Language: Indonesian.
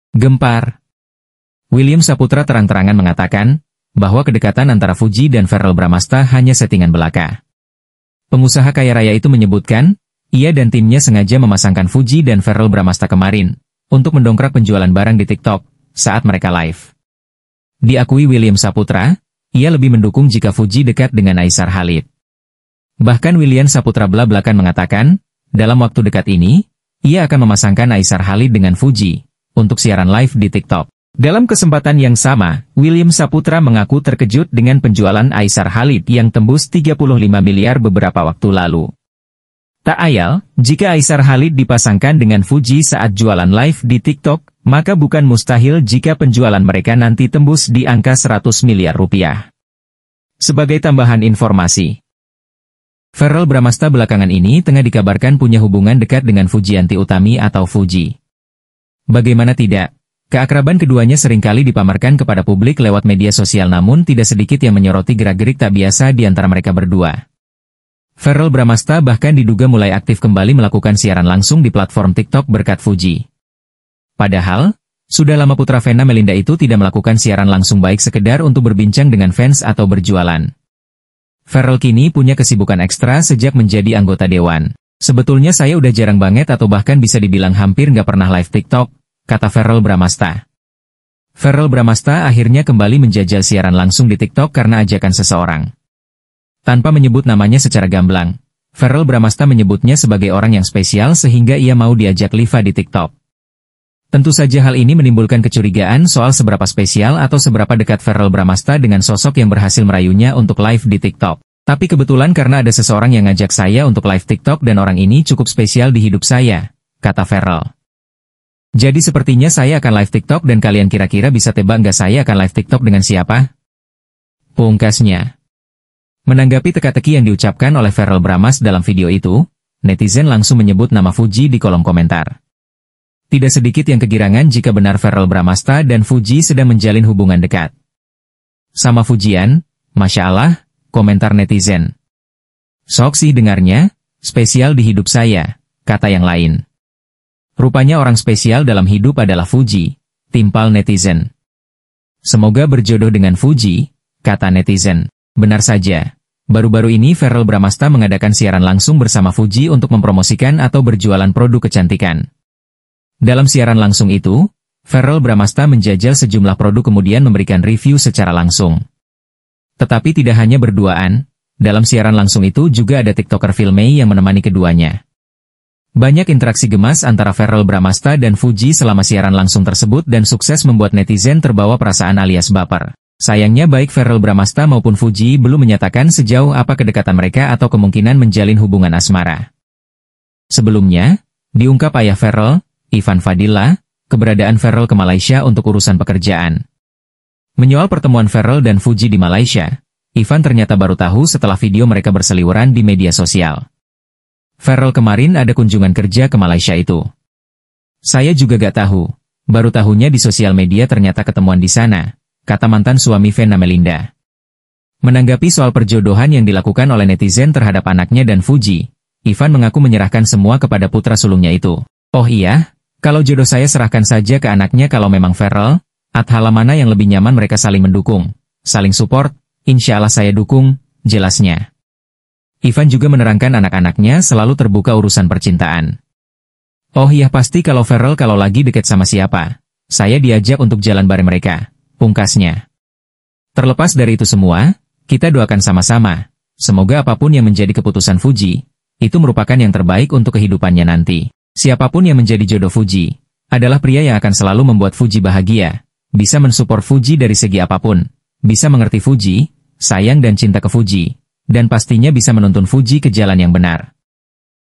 Gempar. William Saputra terang-terangan mengatakan bahwa kedekatan antara Fuji dan Verrell Bramasta hanya settingan belaka. Pengusaha kaya raya itu menyebutkan, ia dan timnya sengaja memasangkan Fuji dan Verrell Bramasta kemarin untuk mendongkrak penjualan barang di TikTok saat mereka live. Diakui William Saputra, ia lebih mendukung jika Fuji dekat dengan Aisar Khalid. Bahkan William Saputra belak-belakan mengatakan, dalam waktu dekat ini, ia akan memasangkan Aisar Khalid dengan Fuji untuk siaran live di TikTok. Dalam kesempatan yang sama, William Saputra mengaku terkejut dengan penjualan Aisar Khalid yang tembus 35 miliar beberapa waktu lalu. Tak ayal, jika Aisar Khalid dipasangkan dengan Fuji saat jualan live di TikTok, maka bukan mustahil jika penjualan mereka nanti tembus di angka 100 miliar rupiah. Sebagai tambahan informasi, Verrell Bramasta belakangan ini tengah dikabarkan punya hubungan dekat dengan Fujianti Utami atau Fuji. Bagaimana tidak? Keakraban keduanya seringkali dipamerkan kepada publik lewat media sosial, namun tidak sedikit yang menyoroti gerak-gerik tak biasa di antara mereka berdua. Verrell Bramasta bahkan diduga mulai aktif kembali melakukan siaran langsung di platform TikTok berkat Fuji. Padahal, sudah lama putra Vena Melinda itu tidak melakukan siaran langsung baik sekedar untuk berbincang dengan fans atau berjualan. Verrell kini punya kesibukan ekstra sejak menjadi anggota dewan. Sebetulnya saya udah jarang banget atau bahkan bisa dibilang hampir nggak pernah live TikTok, kata Verrell Bramasta. Verrell Bramasta akhirnya kembali menjajal siaran langsung di TikTok karena ajakan seseorang. Tanpa menyebut namanya secara gamblang, Verrell Bramasta menyebutnya sebagai orang yang spesial sehingga ia mau diajak live di TikTok. Tentu saja hal ini menimbulkan kecurigaan soal seberapa spesial atau seberapa dekat Verrell Bramasta dengan sosok yang berhasil merayunya untuk live di TikTok. Tapi kebetulan karena ada seseorang yang ngajak saya untuk live TikTok dan orang ini cukup spesial di hidup saya, kata Verrell. Jadi sepertinya saya akan live TikTok dan kalian kira-kira bisa tebak nggak saya akan live TikTok dengan siapa? Pungkasnya. Menanggapi teka-teki yang diucapkan oleh Verrell Bramasta dalam video itu, netizen langsung menyebut nama Fuji di kolom komentar. Tidak sedikit yang kegirangan jika benar Verrell Bramasta dan Fuji sedang menjalin hubungan dekat. Sama Fujian, Masya Allah, komentar netizen. Sok sih dengarnya, spesial di hidup saya, kata yang lain. Rupanya orang spesial dalam hidup adalah Fuji, timpal netizen. Semoga berjodoh dengan Fuji, kata netizen. Benar saja, baru-baru ini Verrell Bramasta mengadakan siaran langsung bersama Fuji untuk mempromosikan atau berjualan produk kecantikan. Dalam siaran langsung itu, Verrell Bramasta menjajal sejumlah produk kemudian memberikan review secara langsung. Tetapi tidak hanya berduaan, dalam siaran langsung itu juga ada TikToker Filmei yang menemani keduanya. Banyak interaksi gemas antara Verrell Bramasta dan Fuji selama siaran langsung tersebut dan sukses membuat netizen terbawa perasaan alias baper. Sayangnya baik Verrell Bramasta maupun Fuji belum menyatakan sejauh apa kedekatan mereka atau kemungkinan menjalin hubungan asmara. Sebelumnya, diungkap ayah Verrell, Ivan Fadila, keberadaan Verrell ke Malaysia untuk urusan pekerjaan. Menyoal pertemuan Verrell dan Fuji di Malaysia, Ivan ternyata baru tahu setelah video mereka berseliweran di media sosial. Verrell kemarin ada kunjungan kerja ke Malaysia itu. Saya juga gak tahu, baru tahunya di sosial media ternyata ketemuan di sana, kata mantan suami Vena Melinda. Menanggapi soal perjodohan yang dilakukan oleh netizen terhadap anaknya dan Fuji, Ivan mengaku menyerahkan semua kepada putra sulungnya itu. Oh iya, kalau jodoh saya serahkan saja ke anaknya kalau memang Verrell, hal mana yang lebih nyaman mereka saling mendukung, saling support, insya Allah saya dukung, jelasnya. Ivan juga menerangkan anak-anaknya selalu terbuka urusan percintaan. Oh iya pasti kalau Verrell kalau lagi deket sama siapa, saya diajak untuk jalan bareng mereka, pungkasnya. Terlepas dari itu semua, kita doakan sama-sama, semoga apapun yang menjadi keputusan Fuji, itu merupakan yang terbaik untuk kehidupannya nanti. Siapapun yang menjadi jodoh Fuji, adalah pria yang akan selalu membuat Fuji bahagia, bisa mensupport Fuji dari segi apapun, bisa mengerti Fuji, sayang dan cinta ke Fuji, dan pastinya bisa menuntun Fuji ke jalan yang benar.